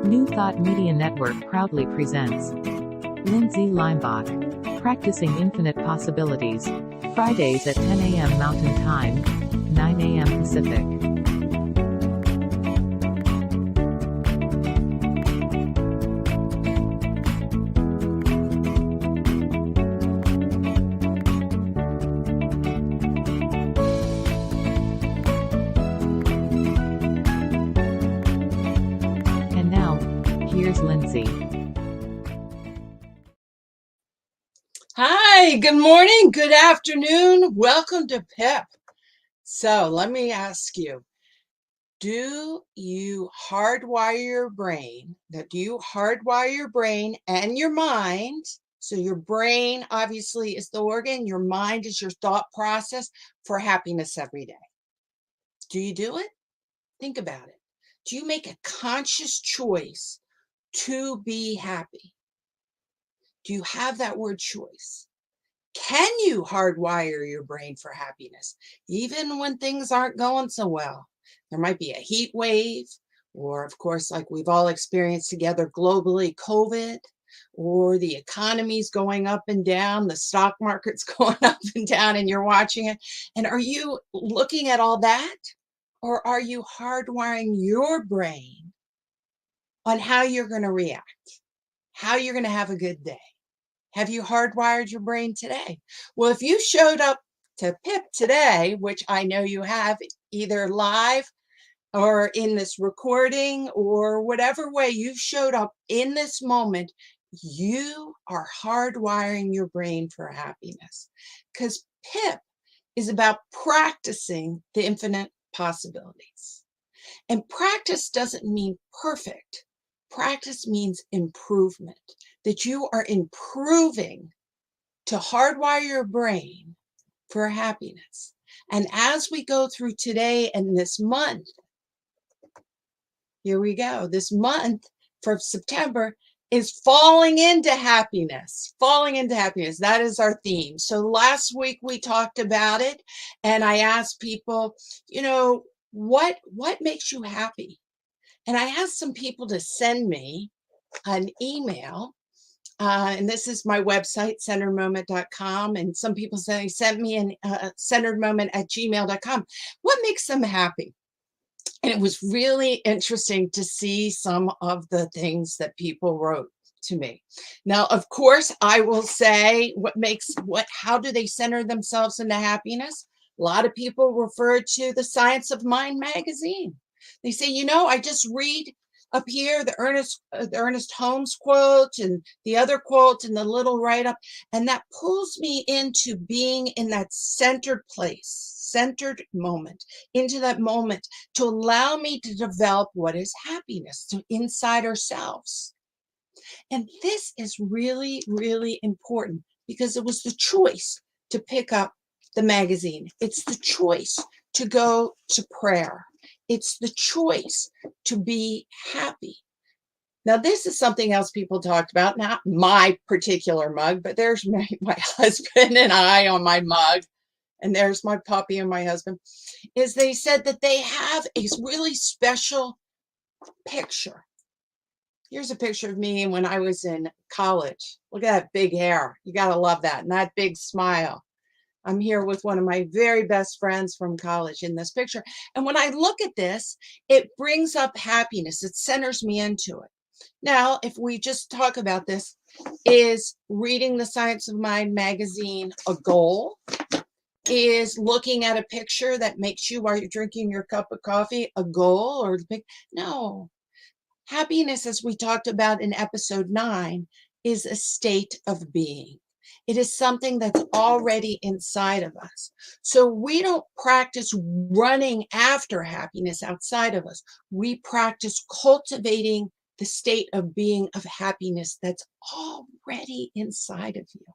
New Thought Media Network proudly presents Lindsay Leimbach, Practicing Infinite Possibilities, Fridays at 10 a.m. Mountain Time, 9 a.m. Pacific. And now, here's Lindsay. Hi, good morning, good afternoon. Welcome to PIP. So let me ask you, do you hardwire your brain? Do you hardwire your brain and your mind? So your brain obviously is the organ, your mind is your thought process for happiness every day. Do you do it? Think about it. Do you make a conscious choice to be happy? Do you have that word choice? Can you hardwire your brain for happiness, even when things aren't going so well? There might be a heat wave, or of course, like we've all experienced together globally, COVID, or the economy's going up and down, the stock market's going up and down, and you're watching it. And are you looking at all that? Or are you hardwiring your brain on how you're going to react, how you're going to have a good day? Have you hardwired your brain today? Well, if you showed up to PIP today, which I know you have, either live or in this recording or whatever way you showed up in this moment, you are hardwiring your brain for happiness. Because PIP is about practicing the infinite possibilities. And practice doesn't mean perfect. Practice means improvement, that you are improving to hardwire your brain for happiness. And as we go through today and this month, here we go. This month for September is falling into happiness. Falling into happiness. That is our theme. So last week we talked about it, and I asked people, what makes you happy? And I asked some people to send me an email, and this is my website, centeredmoment.com, and some people sent me an centeredmoment@gmail.com. What makes them happy? And it was really interesting to see some of the things that people wrote to me. Now, of course, I will say how do they center themselves into happiness? A lot of people refer to the Science of Mind magazine. They say, I just read up here the Ernest Holmes quote and the other quote and the little write-up, and that pulls me into being in that centered place, centered moment, into that moment to allow me to develop what is happiness inside ourselves. And this is really, really important because it was the choice to pick up the magazine. It's the choice to go to prayer. It's the choice to be happy. Now, this is something else people talked about, not my particular mug, but there's my husband and I on my mug, and there's my puppy and my husband, is they said that they have a really special picture. Here's a picture of me when I was in college. Look at that big hair. You got to love that. And that big smile. I'm here with one of my very best friends from college in this picture. And when I look at this, it brings up happiness. It centers me into it. Now, if we just talk about this, is reading the Science of Mind magazine a goal? Is looking at a picture that makes you, while you're drinking your cup of coffee, a goal? Or no. Happiness, as we talked about in episode 9, is a state of being. It is something that's already inside of us. So we don't practice running after happiness outside of us. We practice cultivating the state of being of happiness that's already inside of you.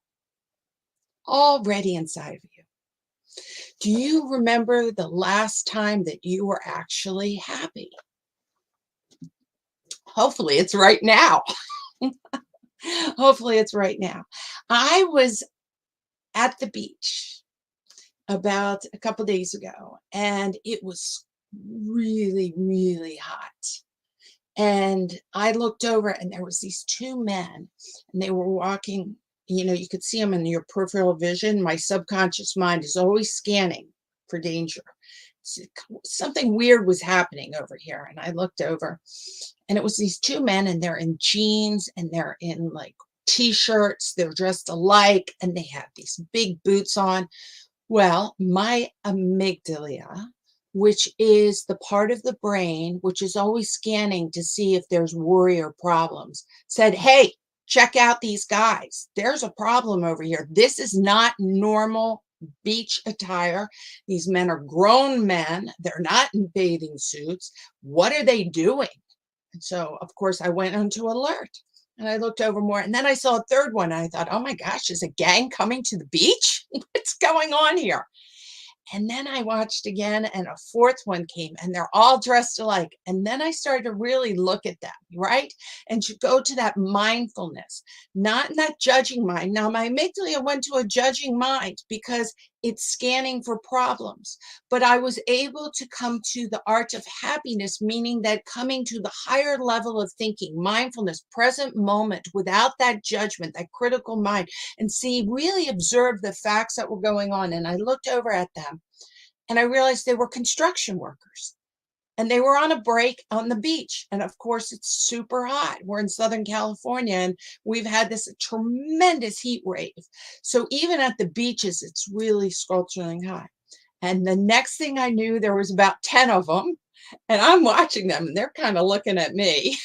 Already inside of you. Do you remember the last time that you were actually happy? Hopefully it's right now. Hopefully it's right now. I was at the beach about a couple days ago, and it was really, really hot. And I looked over and there was these two men and they were walking, you could see them in your peripheral vision. My subconscious mind is always scanning for danger. Something weird was happening over here. And I looked over and it was these two men and they're in jeans and they're in like t-shirts. They're dressed alike and they have these big boots on. Well, my amygdala, which is the part of the brain which is always scanning to see if there's worry or problems, said, hey, check out these guys. There's a problem over here. This is not normal beach attire. These men are grown men. They're not in bathing suits. What are they doing? And so, of course, I went onto alert. And I looked over more, and then I saw a third one. And I thought, oh my gosh, is a gang coming to the beach? What's going on here? And then I watched again, and a fourth one came, and they're all dressed alike. And then I started to really look at them, right? And to go to that mindfulness, not in that judging mind. Now, my amygdala went to a judging mind because it's scanning for problems. But I was able to come to the art of happiness, meaning that coming to the higher level of thinking, mindfulness, present moment, without that judgment, that critical mind, and really observe the facts that were going on. And I looked over at them and I realized they were construction workers and they were on a break on the beach. And of course, it's super hot. We're in Southern California and we've had this tremendous heat wave. So even at the beaches, it's really scorching hot. And the next thing I knew, there was about 10 of them and I'm watching them and they're kind of looking at me.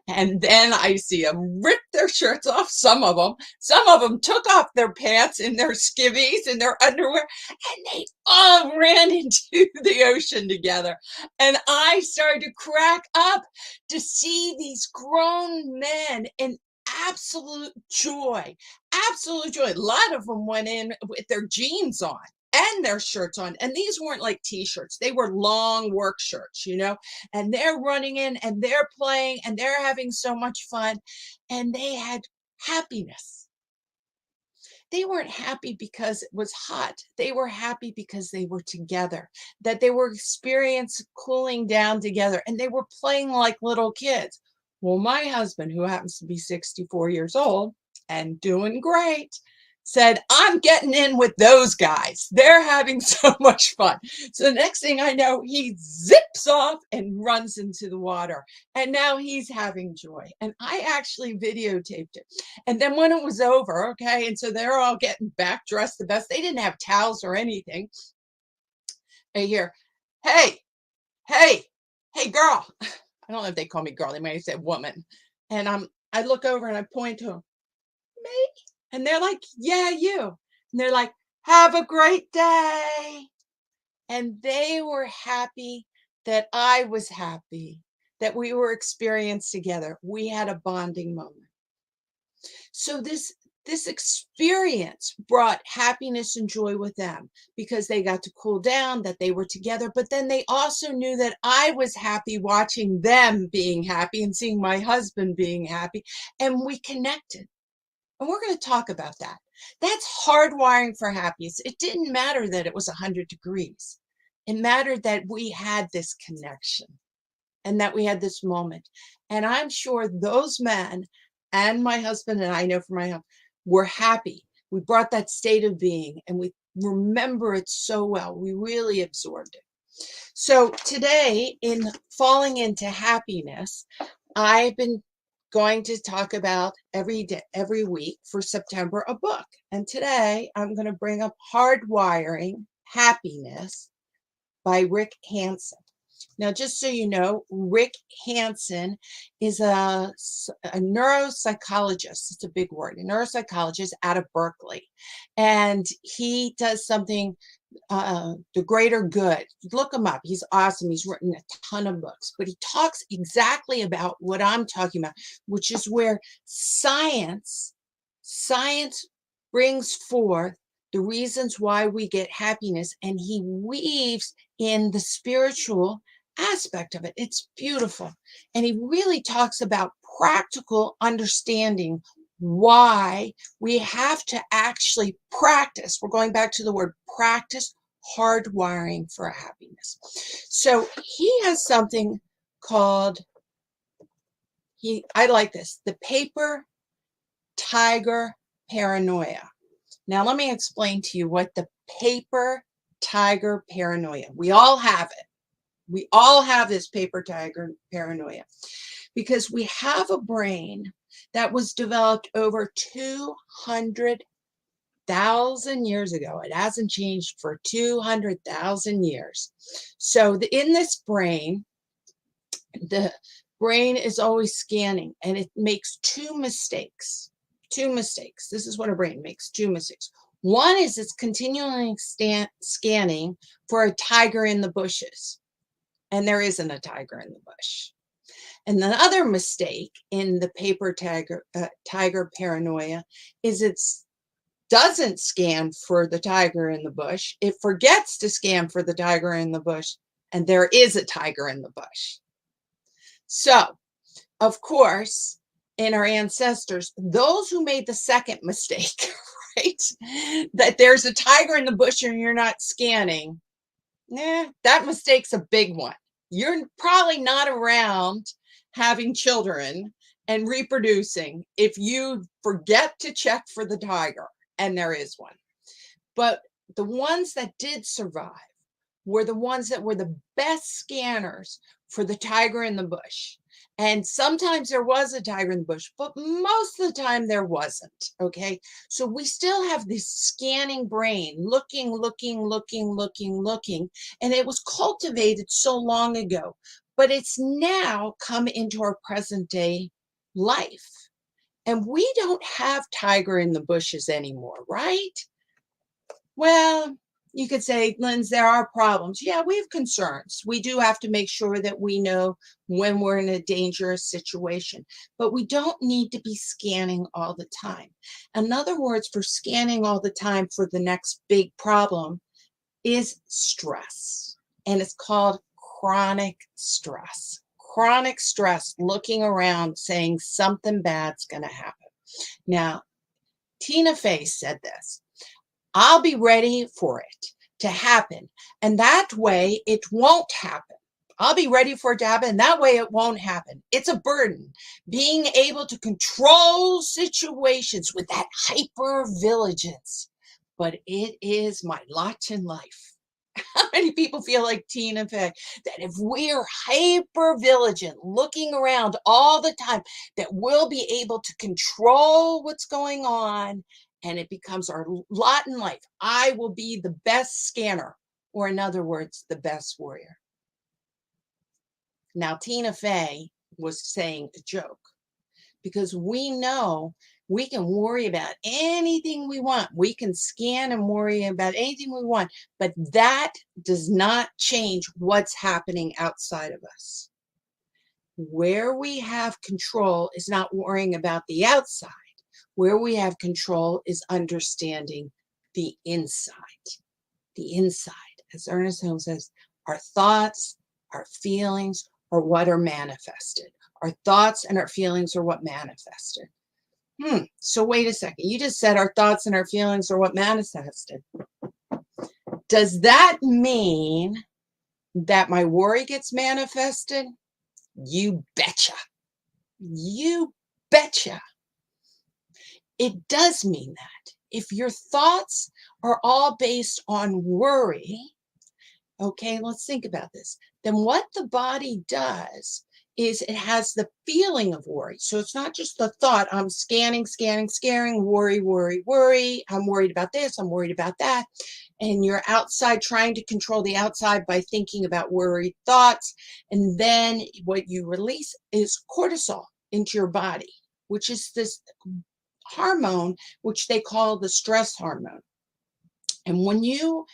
And then I see them rip their shirts off, some of them took off their pants and their skivvies and their underwear, and they all ran into the ocean together. And I started to crack up to see these grown men in absolute joy, absolute joy. A lot of them went in with their jeans on and their shirts on. And these weren't like t-shirts. They were long work shirts, and they're running in and they're playing and they're having so much fun. And they had happiness. They weren't happy because it was hot. They were happy because they were together, that they were experiencing cooling down together and they were playing like little kids. Well, my husband, who happens to be 64 years old and doing great, said, I'm getting in with those guys. They're having so much fun. So the next thing I know, he zips off and runs into the water. And now he's having joy. And I actually videotaped it. And then when it was over, okay, and so they're all getting back dressed the best. They didn't have towels or anything. I hear, hey, girl. I don't know if they call me girl. They might have said woman. And I look over and I point to him. Me? And they're like, yeah, you. And they're like, have a great day. And they were happy that I was happy, that we were experienced together. We had a bonding moment. So this experience brought happiness and joy with them because they got to cool down, that they were together. But then they also knew that I was happy watching them being happy and seeing my husband being happy. And we connected. And we're going to talk about that. That's hardwiring for happiness. It didn't matter that it was 100 degrees. It mattered that we had this connection and that we had this moment. And I'm sure those men and my husband, and I know from my home, were happy. We brought that state of being and we remember it so well. We really absorbed it. So today, in falling into happiness, I've been going to talk about every week for September a book. And today I'm going to bring up Hardwiring Happiness by Rick Hanson. Now, just so you know, Rick Hanson is a neuropsychologist. It's a big word, a neuropsychologist out of Berkeley. And he does something, the greater good. Look him up. He's awesome. He's written a ton of books, but he talks exactly about what I'm talking about, which is where science brings forth the reasons why we get happiness, and he weaves in the spiritual aspect of it. It's beautiful. And he really talks about practical understanding why we have to actually practice. We're going back to the word practice, hardwiring for happiness. So he has something called I like this, the paper tiger paranoia. Now, let me explain to you what the paper tiger paranoia, we all have it. We all have this paper tiger paranoia because we have a brain that was developed over 200,000 years ago. It hasn't changed for 200,000 years. So in this brain, the brain is always scanning, and it makes two mistakes. This is what a brain makes, two mistakes. One is it's continually scanning for a tiger in the bushes, and there isn't a tiger in the bush. And the other mistake in the paper tiger paranoia is it doesn't scan for the tiger in the bush. It forgets to scan for the tiger in the bush, and there is a tiger in the bush. So, of course, in our ancestors, those who made the second mistake, right, that there's a tiger in the bush and you're not scanning, that mistake's a big one. You're probably not around having children and reproducing if you forget to check for the tiger, and there is one. But the ones that did survive were the ones that were the best scanners for the tiger in the bush. And sometimes there was a tiger in the bush, but most of the time there wasn't, okay? So we still have this scanning brain, looking, and it was cultivated so long ago, but it's now come into our present day life. And we don't have tiger in the bushes anymore, right? Well, you could say, Lindsay, there are problems. Yeah, we have concerns. We do have to make sure that we know when we're in a dangerous situation, but we don't need to be scanning all the time. In other words, for scanning all the time for the next big problem is stress, and it's called chronic stress. Chronic stress, looking around saying something bad's going to happen. Now, Tina Fey said this, I'll be ready for it to happen, and that way it won't happen. I'll be ready for it to happen, and that way it won't happen. It's a burden, being able to control situations with that hyper-vigilance, but it is my lot in life. How many people feel like Tina Fey, that if we're hyper vigilant, looking around all the time, that we'll be able to control what's going on, and it becomes our lot in life. I will be the best scanner, or in other words, the best warrior. Now, Tina Fey was saying a joke, because we know we can worry about anything we want. We can scan and worry about anything we want, but that does not change what's happening outside of us. Where we have control is not worrying about the outside. Where we have control is understanding the inside. The inside, as Ernest Holmes says, our thoughts, our feelings are what are manifested. Our thoughts and our feelings are what manifested. So wait a second. You just said our thoughts and our feelings are what manifested. Does that mean that my worry gets manifested? You betcha. You betcha. It does mean that. If your thoughts are all based on worry, okay, let's think about this. Then what the body does is it has the feeling of worry. So it's not just the thought, I'm scanning, worry. I'm worried about this, I'm worried about that. And you're outside trying to control the outside by thinking about worried thoughts. And then what you release is cortisol into your body, which is this hormone, which they call the stress hormone. And when you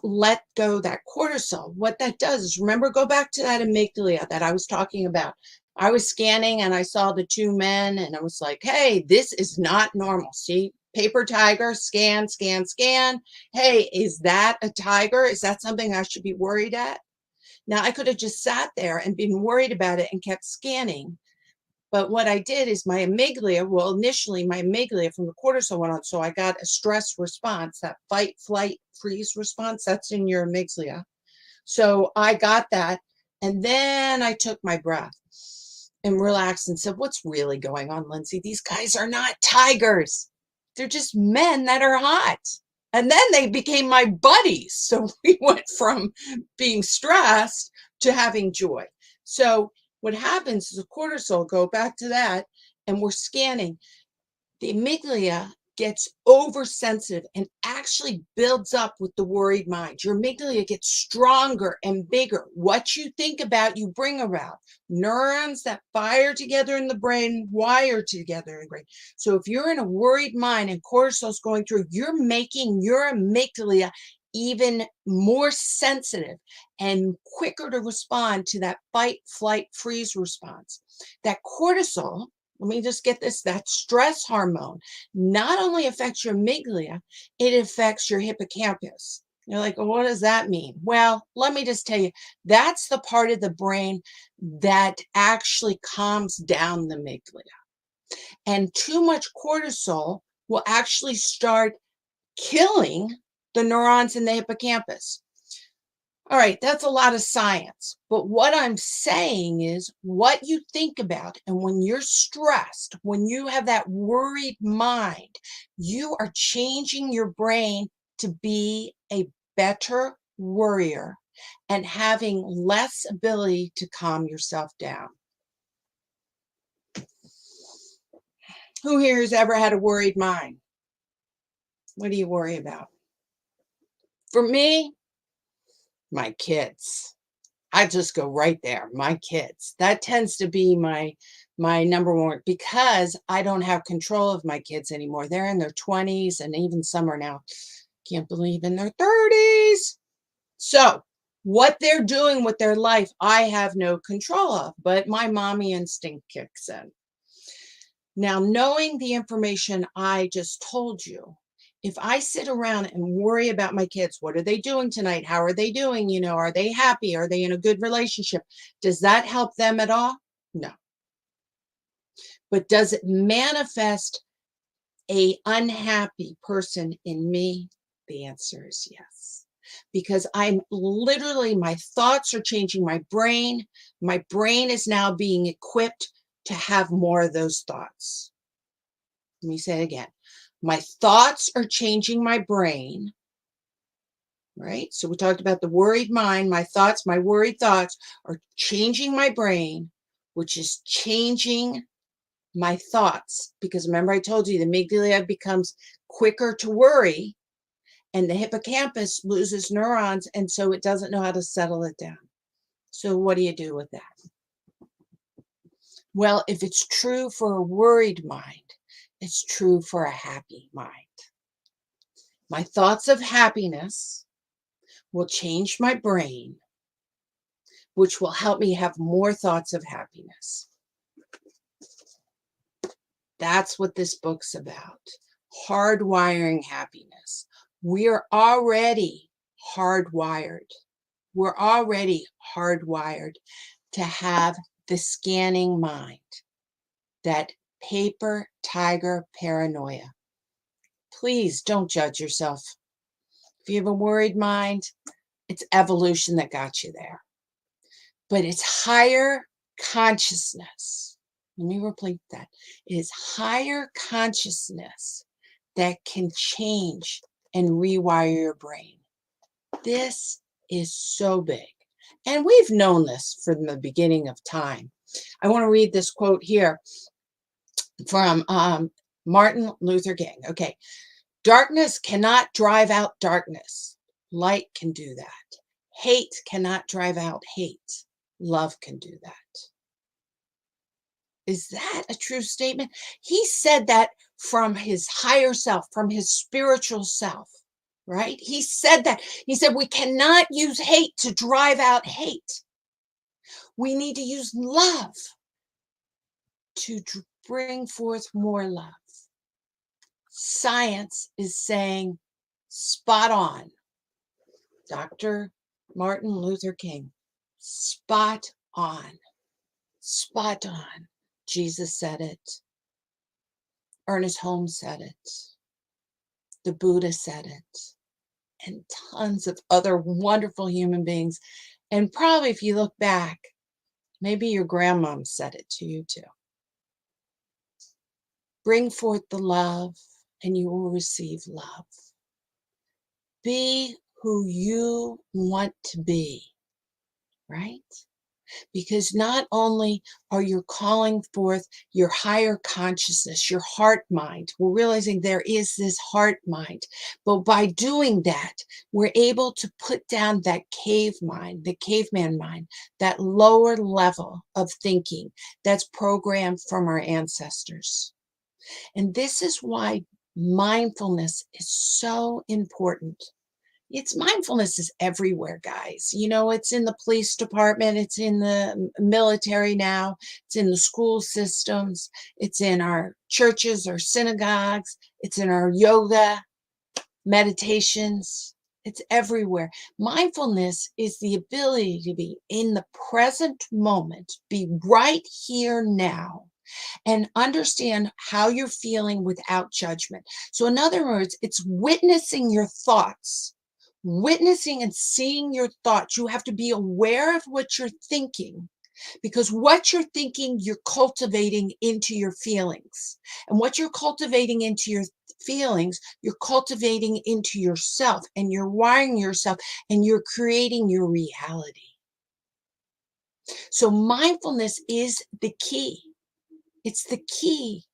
let go that cortisol, what that does is, remember, go back to that amygdala that I was talking about. I was scanning and I saw the two men and I was like, hey, this is not normal. See, paper tiger, scan. Hey, is that a tiger? Is that something I should be worried at? Now, I could have just sat there and been worried about it and kept scanning. But what I did is my amygdala, well, initially my amygdala from the cortisol went on. So I got a stress response, that fight, flight, freeze response, that's in your amygdala. So I got that. And then I took my breath. and relaxed and said, what's really going on, Lindsay? These guys are not tigers. They're just men that are hot. And then they became my buddies. So we went from being stressed to having joy. So what happens is the cortisol, go back to that, and we're scanning. The amygdala gets oversensitive and actually builds up with the worried mind. Your amygdala gets stronger and bigger. What you think about, you bring around. Neurons that fire together in the brain wire together in the brain. So if you're in a worried mind and cortisol's going through, you're making your amygdala even more sensitive and quicker to respond to that fight, flight, freeze response. That cortisol, let me just get this, that stress hormone not only affects your amygdala, it affects your hippocampus. You're like, well, what does that mean? Well, let me just tell you, that's the part of the brain that actually calms down the amygdala. And too much cortisol will actually start killing the neurons in the hippocampus. All right, that's a lot of science. But what I'm saying is what you think about, and when you're stressed, when you have that worried mind, you are changing your brain to be a better worrier and having less ability to calm yourself down. Who here has ever had a worried mind? What do you worry about? For me, my kids. I just go right there, my kids. That tends to be my number one, because I don't have control of my kids anymore. They're in their 20s, and even some are now, can't believe, in their 30s. So what they're doing with their life, I have no control of, but my mommy instinct kicks in. Now, knowing the information I just told you, if I sit around and worry about my kids, what are they doing tonight? How are they doing? You know, are they happy? Are they in a good relationship? Does that help them at all? No. But does it manifest an unhappy person in me? The answer is yes. Because I'm literally, my thoughts are changing my brain. My brain is now being equipped to have more of those thoughts. Let me say it again. My thoughts are changing my brain, right? So we talked about the worried mind. My thoughts, my worried thoughts are changing my brain, which is changing my thoughts. Because remember, I told you the amygdala becomes quicker to worry, and the hippocampus loses neurons, and so it doesn't know how to settle it down. So what do you do with that? Well, if it's true for a worried mind, it's true for a happy mind. My thoughts of happiness will change my brain, which will help me have more thoughts of happiness. That's what this book's about. Hardwiring happiness. We are already hardwired. We're already hardwired to have the scanning mind, that paper tiger paranoia. Please don't judge yourself. If you have a worried mind, it's evolution that got you there. But it's higher consciousness. Let me repeat that. It is higher consciousness that can change and rewire your brain. This is so big. And we've known this from the beginning of time. I want to read this quote here from Martin Luther King. Okay. Darkness cannot drive out darkness. Light can do that. Hate cannot drive out hate. Love can do that. Is that a true statement? He said that from his higher self, from his spiritual self, right? He said that. He said we cannot use hate to drive out hate. We need to use love to bring forth more love. Science is saying spot on. Dr. Martin Luther King, spot on. Spot on. Jesus said it. Ernest Holmes said it. The Buddha said it. And tons of other wonderful human beings. And probably if you look back, Maybe your grandmom said it to you too. Bring forth the love, and you will receive love. Be who you want to be, right? Because not only are you calling forth your higher consciousness, your heart mind, we're realizing there is this heart mind, but by doing that, we're able to put down that cave mind, the caveman mind, that lower level of thinking that's programmed from our ancestors. And this is why mindfulness is so important. Mindfulness is everywhere, guys. It's in the police department, it's in the military now, it's in the school systems, it's in our churches or synagogues, it's in our yoga, meditations, it's everywhere. Mindfulness is the ability to be in the present moment, be right here now, and understand how you're feeling without judgment. So in other words, it's witnessing your thoughts. Witnessing and seeing your thoughts. You have to be aware of what you're thinking, because what you're thinking, you're cultivating into your feelings. And what you're cultivating into your feelings, you're cultivating into yourself, and you're wiring yourself, and you're creating your reality. So mindfulness is the key. It's the key.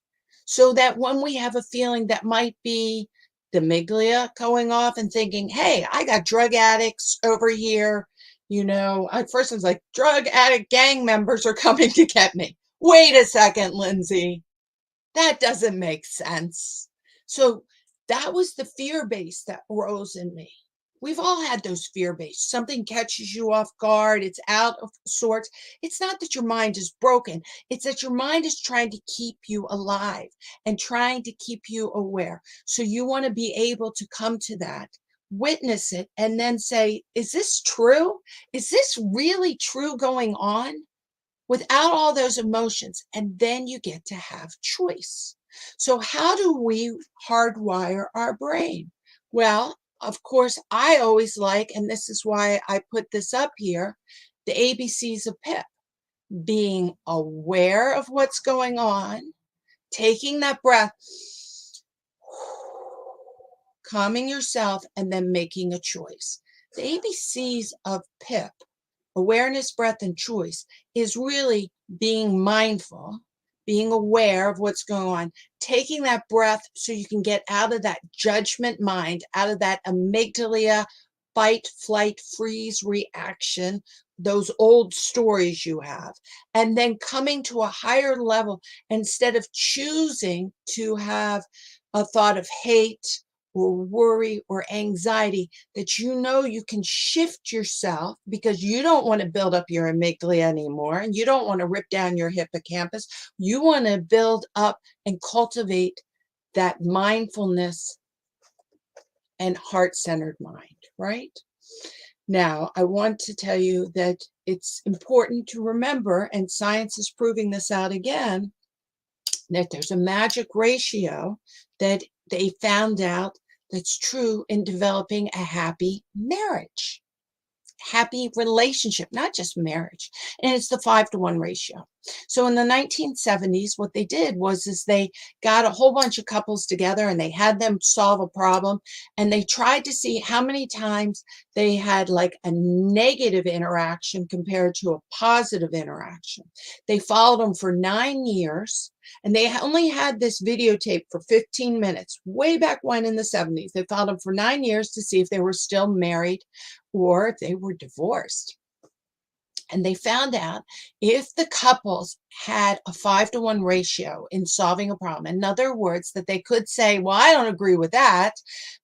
So that when we have a feeling that might be the amygdala going off and thinking, hey, I got drug addicts over here. At first I was like, drug addict gang members are coming to get me. Wait a second, Lindsay. That doesn't make sense. So that was the fear base that rose in me. We've all had those fear base. Something catches you off guard. It's out of sorts. It's not that your mind is broken. It's that your mind is trying to keep you alive and trying to keep you aware. So you want to be able to come to that, witness it, and then say, is this true? Is this really true going on? Without all those emotions. And then you get to have choice. So how do we hardwire our brain? Well, of course, I always like, and this is why I put this up here, the ABCs of PIP. Being aware of what's going on, taking that breath, calming yourself, and then making a choice. The ABCs of PIP, awareness, breath, and choice, is really being mindful, being aware of what's going on, taking that breath so you can get out of that judgment mind, out of that amygdala, fight, flight, freeze reaction, those old stories you have, and then coming to a higher level instead of choosing to have a thought of hate or worry or anxiety, that you can shift yourself because you don't want to build up your amygdala anymore, and you don't want to rip down your hippocampus. You want to build up and cultivate that mindfulness and heart-centered mind, right? Now, I want to tell you that it's important to remember, and science is proving this out again, that there's a magic ratio that they found out that's true in developing a happy marriage, happy relationship, not just marriage. And it's the 5-to-1 ratio. So in the 1970s, what they did is they got a whole bunch of couples together and they had them solve a problem, and they tried to see how many times they had like a negative interaction compared to a positive interaction. They followed them for 9 years, and they only had this videotape for 15 minutes, way back when in the 70s. They followed them for 9 years to see if they were still married or if they were divorced. And they found out if the couples had a 5-to-1 ratio in solving a problem, in other words, that they could say, well, I don't agree with that,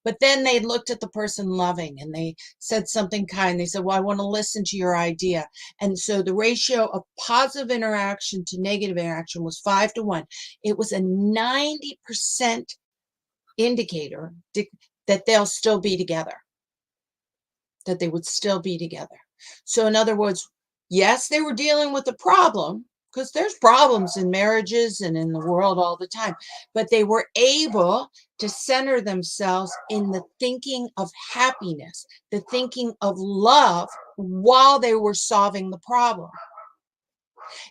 but then they looked at the person loving and they said something kind. They said, well, I want to listen to your idea. And so the ratio of positive interaction to negative interaction was 5-to-1. It was a 90% indicator that they'll still be together, that they would still be together. So in other words, yes, they were dealing with a problem, because there's problems in marriages and in the world all the time, but they were able to center themselves in the thinking of happiness, the thinking of love while they were solving the problem.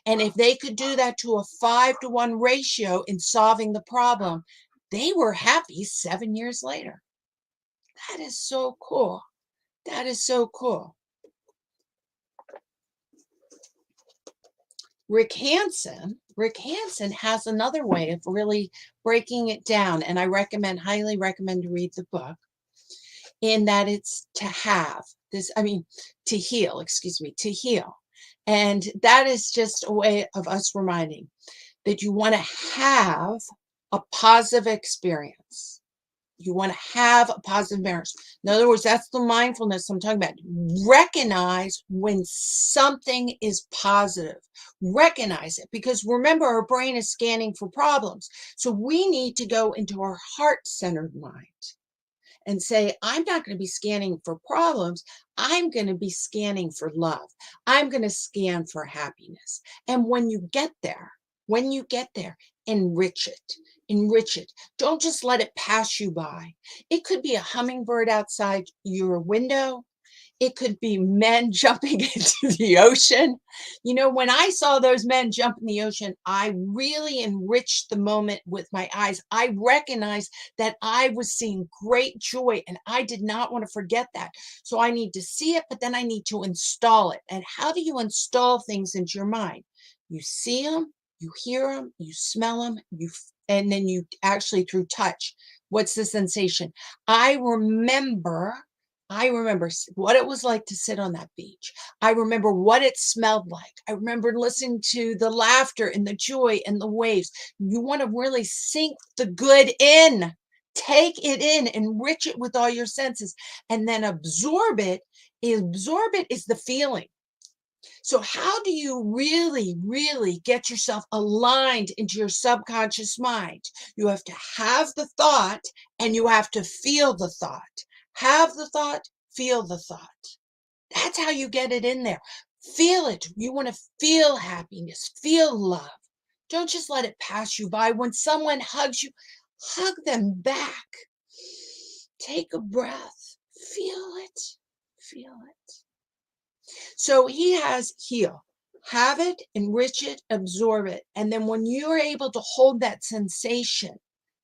And if they could do that to a 5-to-1 ratio in solving the problem, they were happy 7 years later. That is so cool. That is so cool. Rick Hansen has another way of really breaking it down, and I highly recommend to read the book, in that it's to heal, to heal. And that is just a way of us reminding that you want to have a positive experience. You want to have a positive experience. In other words, that's the mindfulness I'm talking about. Recognize when something is positive. Recognize it, because remember, our brain is scanning for problems. So we need to go into our heart-centered mind and say, I'm not going to be scanning for problems. I'm going to be scanning for love. I'm going to scan for happiness. And when you get there, enrich it. Enrich it. Don't just let it pass you by. It could be a hummingbird outside your window. It could be men jumping into the ocean. You know, when I saw those men jump in the ocean, I really enriched the moment with my eyes. I recognized that I was seeing great joy, and I did not want to forget that. So I need to see it, but then I need to install it. And how do you install things into your mind? You see them, you hear them, you smell them, and then you actually through touch. What's the sensation? I remember what it was like to sit on that beach. I remember what it smelled like. I remember listening to the laughter and the joy and the waves. You want to really sink the good in. Take it in, enrich it with all your senses, and then absorb it. Absorb it is the feeling. So how do you really, really get yourself aligned into your subconscious mind? You have to have the thought, and you have to feel the thought. Have the thought, feel the thought. That's how you get it in there. Feel it. You want to feel happiness, feel love. Don't just let it pass you by. When someone hugs you, hug them back. Take a breath. Feel it. Feel it. So he has heal. Have it, enrich it, absorb it. And then when you're able to hold that sensation,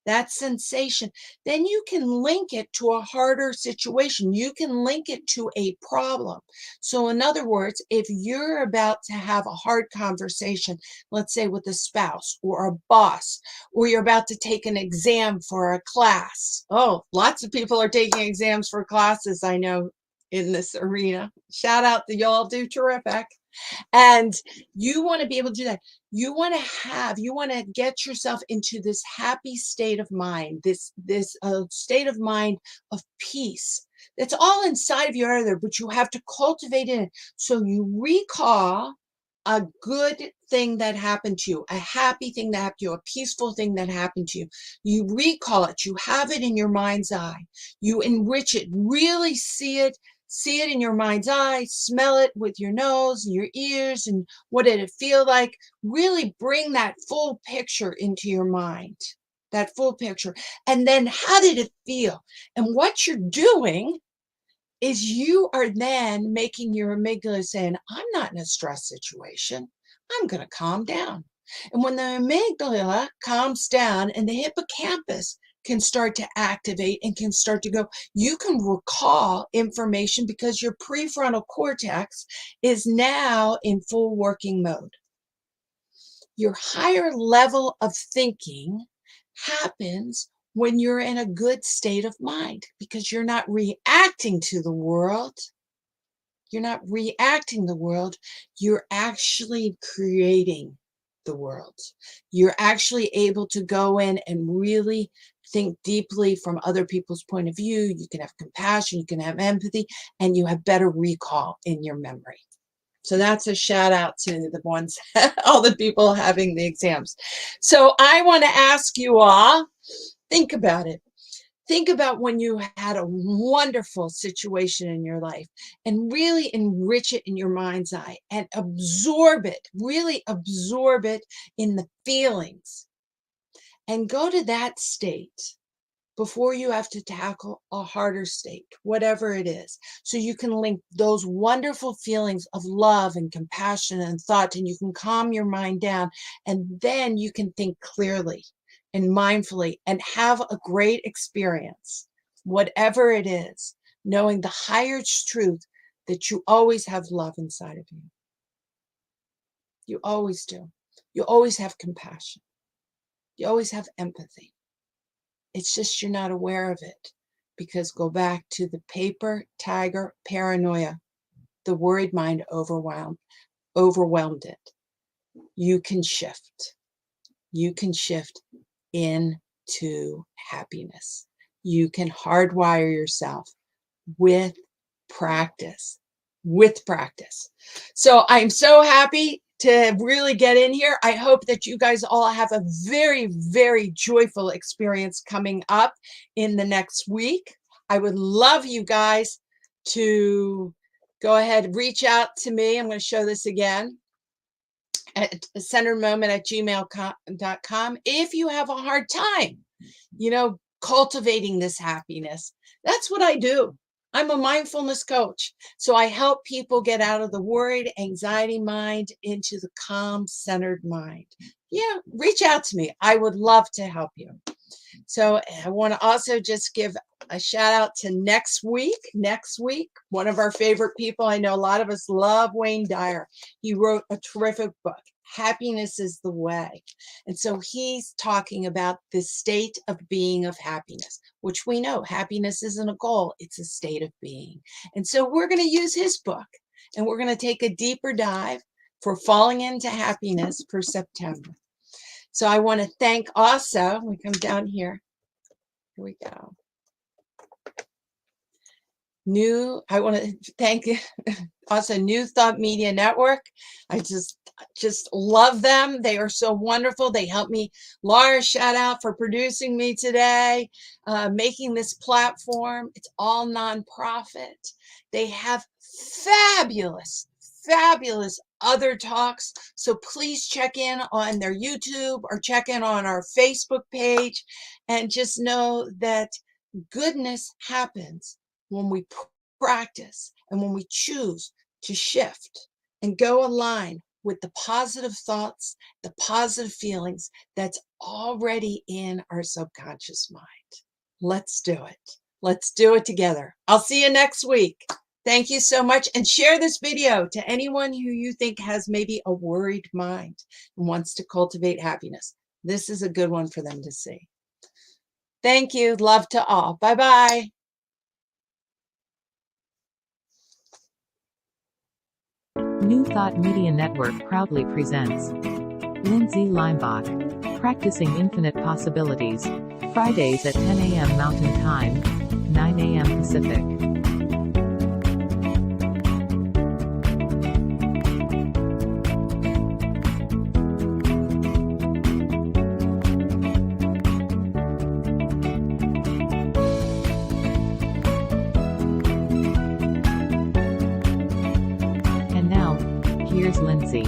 then you can link it to a harder situation. You can link it to a problem. So in other words, if you're about to have a hard conversation, let's say with a spouse or a boss, or you're about to take an exam for a class. Oh, lots of people are taking exams for classes, I know, in this arena. Shout out to y'all, do terrific. And you want to be able to do that. You want to get yourself into this happy state of mind, this state of mind of peace. That's all inside of you, but you have to cultivate it. So you recall a good thing that happened to you, a happy thing that happened to you, a peaceful thing that happened to you. You recall it. You have it in your mind's eye. You enrich it. Really see it in your mind's eye, smell it with your nose and your ears, and what did it feel like? Really bring that full picture into your mind, that full picture. And then how did it feel? And what you're doing is you are then making your amygdala saying, I'm not in a stress situation. I'm going to calm down. And when the amygdala calms down and the hippocampus can start to activate and can start to go, you can recall information because your prefrontal cortex is now in full working mode. Your higher level of thinking happens when you're in a good state of mind, because you're not reacting to the world. You're not reacting the world. You're actually creating the world. You're actually able to go in and really think deeply from other people's point of view. You can have compassion, you can have empathy, and you have better recall in your memory. So that's a shout out to the ones, all the people having the exams. So I want to ask you all, think about it. Think about when you had a wonderful situation in your life, and really enrich it in your mind's eye and absorb it, really absorb it in the feelings, and go to that state before you have to tackle a harder state, whatever it is. So you can link those wonderful feelings of love and compassion and thought, and you can calm your mind down, and then you can think clearly and mindfully and have a great experience, whatever it is, knowing the higher truth that you always have love inside of you. You always do. You always have compassion. You always have empathy. It's just you're not aware of it, because go back to the paper tiger paranoia. The worried mind overwhelmed it. You can shift. You can shift into happiness. You can hardwire yourself with practice. So I'm so happy to really get in here. I hope that you guys all have a very, very joyful experience coming up in the next week. I would love you guys to go ahead, reach out to me. I'm going to show this again at centeredmoment@gmail.com. If you have a hard time, cultivating this happiness, that's what I do. I'm a mindfulness coach. So I help people get out of the worried, anxiety mind into the calm, centered mind. Yeah, reach out to me. I would love to help you. So I want to also just give a shout out to next week, one of our favorite people. I know a lot of us love Wayne Dyer. He wrote a terrific book, Happiness is the Way. And so he's talking about the state of being of happiness, which we know happiness isn't a goal, it's a state of being. And so we're going to use his book, and we're going to take a deeper dive for falling into happiness for September. So I want to thank also, we come down here. Here we go. I want to thank also New Thought Media Network. I just love them. They are so wonderful. They help me. Laura, shout out for producing me today, making this platform. It's all nonprofit. They have fabulous other talks. So please check in on their YouTube or check in on our Facebook page, and just know that goodness happens when we practice and when we choose to shift and go align with the positive thoughts, the positive feelings that's already in our subconscious mind. Let's do it. Let's do it together. I'll see you next week. Thank you so much. And share this video to anyone who you think has maybe a worried mind and wants to cultivate happiness. This is a good one for them to see. Thank you. Love to all. Bye-bye. New Thought Media Network proudly presents Lindsay Leimbach, Practicing Infinite Possibilities, Fridays at 10 a.m. Mountain Time, 9 a.m. Pacific. And now, here's Lindsay.